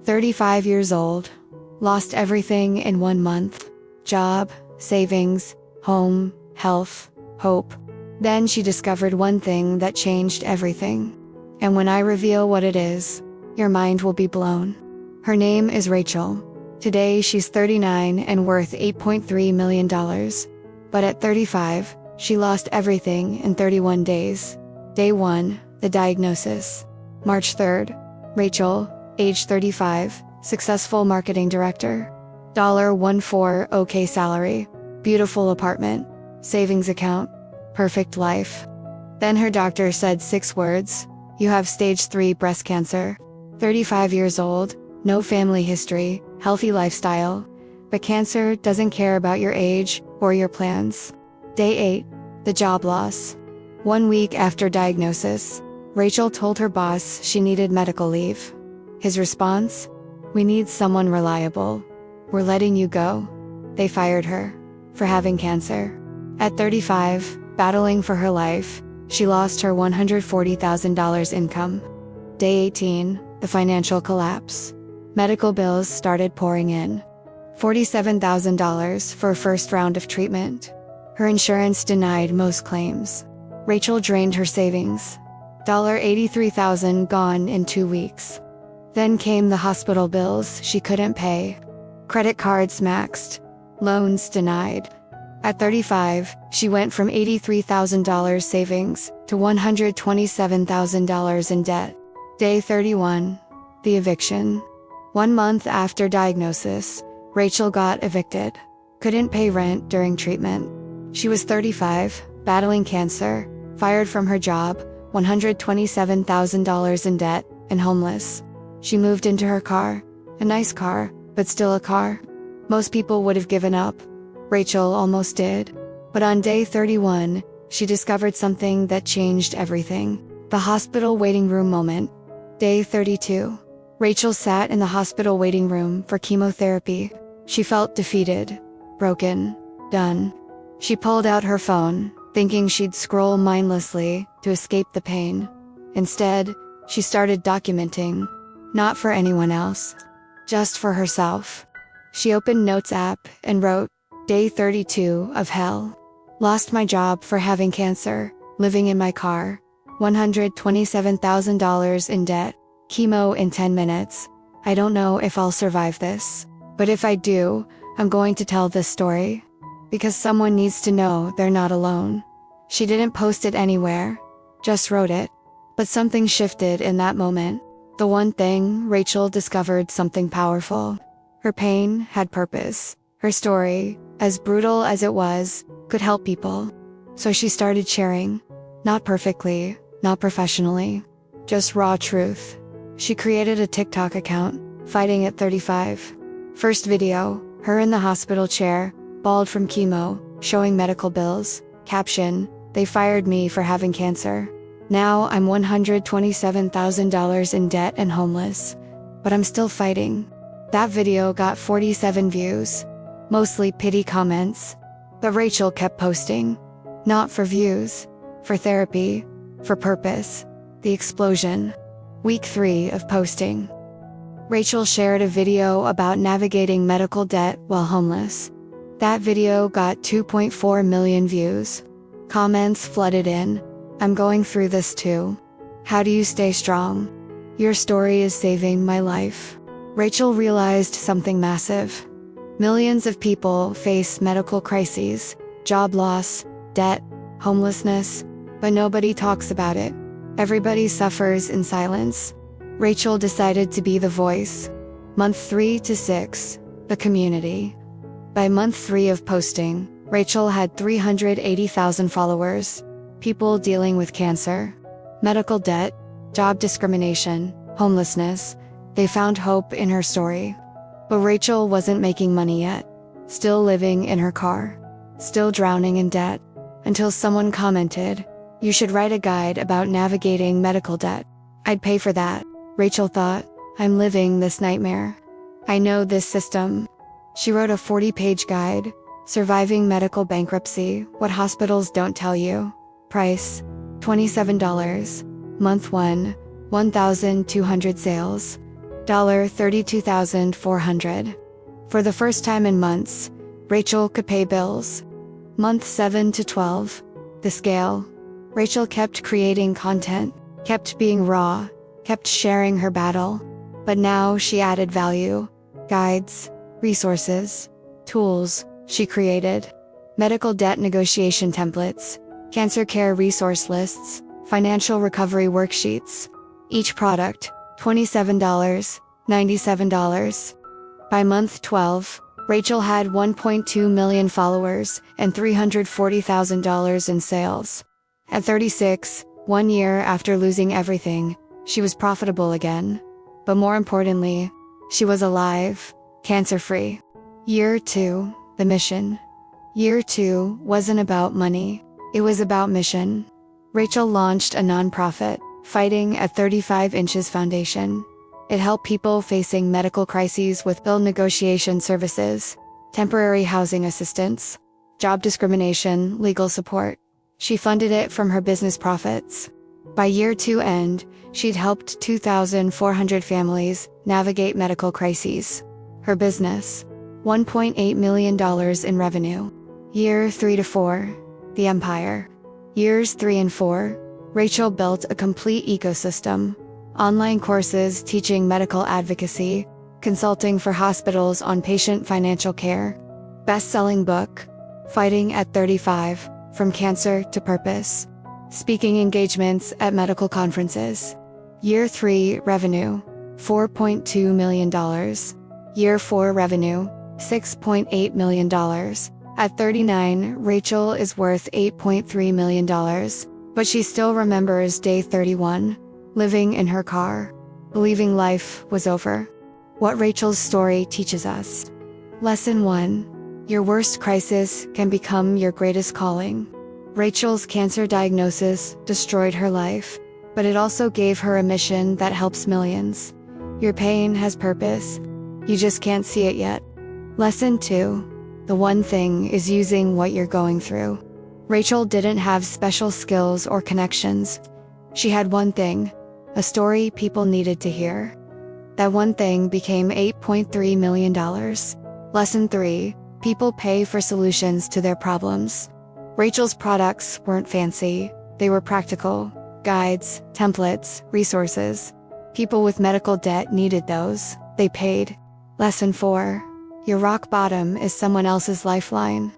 35 years old. Lost everything in 1 month. Job, savings, home, health, hope. Then she discovered one thing that changed everything. And when I reveal what it is, your mind will be blown. Her name is Rachel. Today she's 39 and worth $8.3 million. But at 35, she lost everything in 31 days. Day 1, the diagnosis. March 3rd, Rachel, age 35, successful marketing director. $140K salary, beautiful apartment, savings account, perfect life. Then her doctor said 6 words: you have stage 3 breast cancer. 35 years old, no family history, healthy lifestyle. But cancer doesn't care about your age or your plans. Day 8, the job loss. 1 week after diagnosis, Rachel told her boss she needed medical leave. His response? We need someone reliable. We're letting you go. They fired her for having cancer. At 35, battling for her life, she lost her $140,000 income. Day 18, the financial collapse. Medical bills started pouring in. $47,000 for a first round of treatment. Her insurance denied most claims. Rachel drained her savings. $83,000 gone in 2 weeks. Then came the hospital bills she couldn't pay. Credit cards maxed. Loans denied. At 35, she went from $83,000 savings to $127,000 in debt. Day 31, the eviction. 1 month after diagnosis, Rachel got evicted. Couldn't pay rent during treatment. She was 35, battling cancer, fired from her job, $127,000 in debt, and homeless. She moved into her car. A nice car, but still a car. Most people would have given up. Rachel almost did. But on day 31, she discovered something that changed everything. The hospital waiting room moment. Day 32. Rachel sat in the hospital waiting room for chemotherapy. She felt defeated, broken, done. She pulled out her phone, thinking she'd scroll mindlessly to escape the pain. Instead, she started documenting. Not for anyone else. Just for herself. She opened Notes app and wrote, Day 32 of hell. Lost my job for having cancer, living in my car. $127,000 in debt. Chemo in 10 minutes. I don't know if I'll survive this. But if I do, I'm going to tell this story. Because someone needs to know they're not alone. She didn't post it anywhere. Just wrote it. But something shifted in that moment. The one thing, Rachel discovered something powerful. Her pain had purpose. Her story, as brutal as it was, could help people. So she started sharing. Not perfectly, not professionally. Just raw truth. She created a TikTok account, Fighting at 35. First video, her in the hospital chair, bald from chemo, showing medical bills. Caption, they fired me for having cancer. Now I'm $127,000 in debt and homeless. But I'm still fighting. That video got 47 views. Mostly pity comments. But Rachel kept posting. Not for views. For therapy. For purpose. The explosion. Week 3 of posting. Rachel shared a video about navigating medical debt while homeless. That video got 2.4 million views. Comments flooded in. I'm going through this too. How do you stay strong? Your story is saving my life. Rachel realized something massive. Millions of people face medical crises, job loss, debt, homelessness, but nobody talks about it. Everybody suffers in silence. Rachel decided to be the voice. Month 3 to 6, the community. By month 3 of posting, Rachel had 380,000 followers. People dealing with cancer, medical debt, job discrimination, homelessness. They found hope in her story. But Rachel wasn't making money yet. Still living in her car. Still drowning in debt. Until someone commented, you should write a guide about navigating medical debt. I'd pay for that. Rachel thought, I'm living this nightmare. I know this system. She wrote a 40-page guide, Surviving Medical Bankruptcy, What Hospitals Don't Tell You. Price, $27. Month 1, 1,200 sales. $32,400. For the first time in months, Rachel could pay bills. Month 7 to 12. The scale. Rachel kept creating content, kept being raw, kept sharing her battle. But now she added value. Guides, resources, tools she created. Medical debt negotiation templates, cancer care resource lists, financial recovery worksheets. Each product, $27, $97. By month 12, Rachel had 1.2 million followers and $340,000 in sales. At 36, 1 year after losing everything, she was profitable again. But more importantly, she was alive, cancer-free. Year 2, the mission. Year 2 wasn't about money, it was about mission. Rachel launched a nonprofit, Fighting at 35 Inches Foundation. It helped people facing medical crises with bill negotiation services, temporary housing assistance, job discrimination, legal support. She funded it from her business profits. By year 2 end, she'd helped 2,400 families navigate medical crises. Her business, $1.8 million in revenue. Year 3 to 4, the empire. Years 3 and 4, Rachel built a complete ecosystem. Online courses teaching medical advocacy, consulting for hospitals on patient financial care. Best-selling book, Fighting at 35, From Cancer to Purpose. Speaking engagements at medical conferences. Year 3 revenue, $4.2 million. Year 4 revenue, $6.8 million. At 39, Rachel is worth $8.3 million, but she still remembers day 31, living in her car, believing life was over. What Rachel's story teaches us. Lesson 1. Your worst crisis can become your greatest calling. Rachel's cancer diagnosis destroyed her life, but it also gave her a mission that helps millions. Your pain has purpose. You just can't see it yet. Lesson 2. The one thing is using what you're going through. Rachel didn't have special skills or connections. She had one thing, a story people needed to hear. That one thing became $8.3 million. Lesson 3. People pay for solutions to their problems. Rachel's products weren't fancy, they were practical. Guides, templates, resources. People with medical debt needed those. They paid. Lesson 4. Your rock bottom is someone else's lifeline.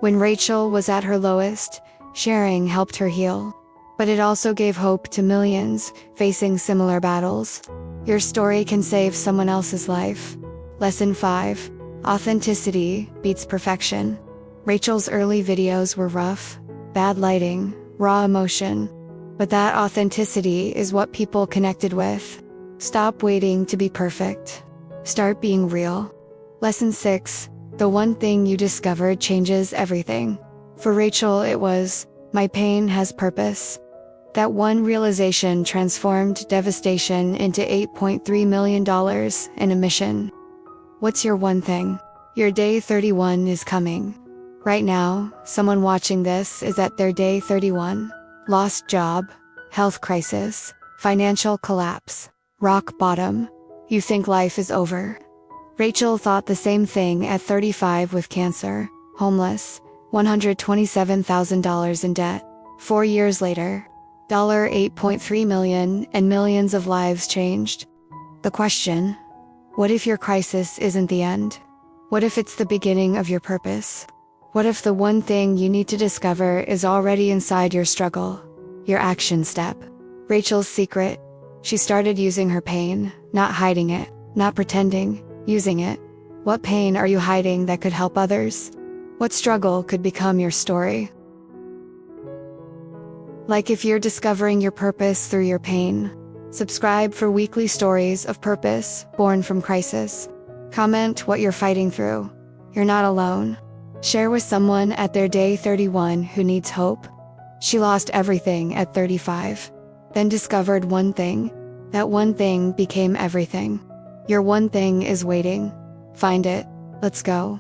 When Rachel was at her lowest, sharing helped her heal. But it also gave hope to millions facing similar battles. Your story can save someone else's life. Lesson 5. Authenticity beats perfection. Rachel's early videos were rough, bad lighting, raw emotion. But that authenticity is what people connected with. Stop waiting to be perfect. Start being real. Lesson 6. The one thing you discovered changes everything. For Rachel it was, my pain has purpose. That one realization transformed devastation into $8.3 million in a mission. What's your one thing? Your day 31 is coming. Right now, someone watching this is at their day 31. Lost job, health crisis, financial collapse, rock bottom. You think life is over. Rachel thought the same thing at 35 with cancer, homeless, $127,000 in debt. 4 years later, $8.3 million and millions of lives changed. The question, what if your crisis isn't the end? What if it's the beginning of your purpose? What if the one thing you need to discover is already inside your struggle, your action step? Rachel's secret. She started using her pain, not hiding it, not pretending, using it. What pain are you hiding that could help others? What struggle could become your story? Like if you're discovering your purpose through your pain. Subscribe for weekly stories of purpose born from crisis. Comment what you're fighting through. You're not alone. Share with someone at their day 31 who needs hope. She lost everything at 35. Then discovered one thing. That one thing became everything. Your one thing is waiting. Find it. Let's go.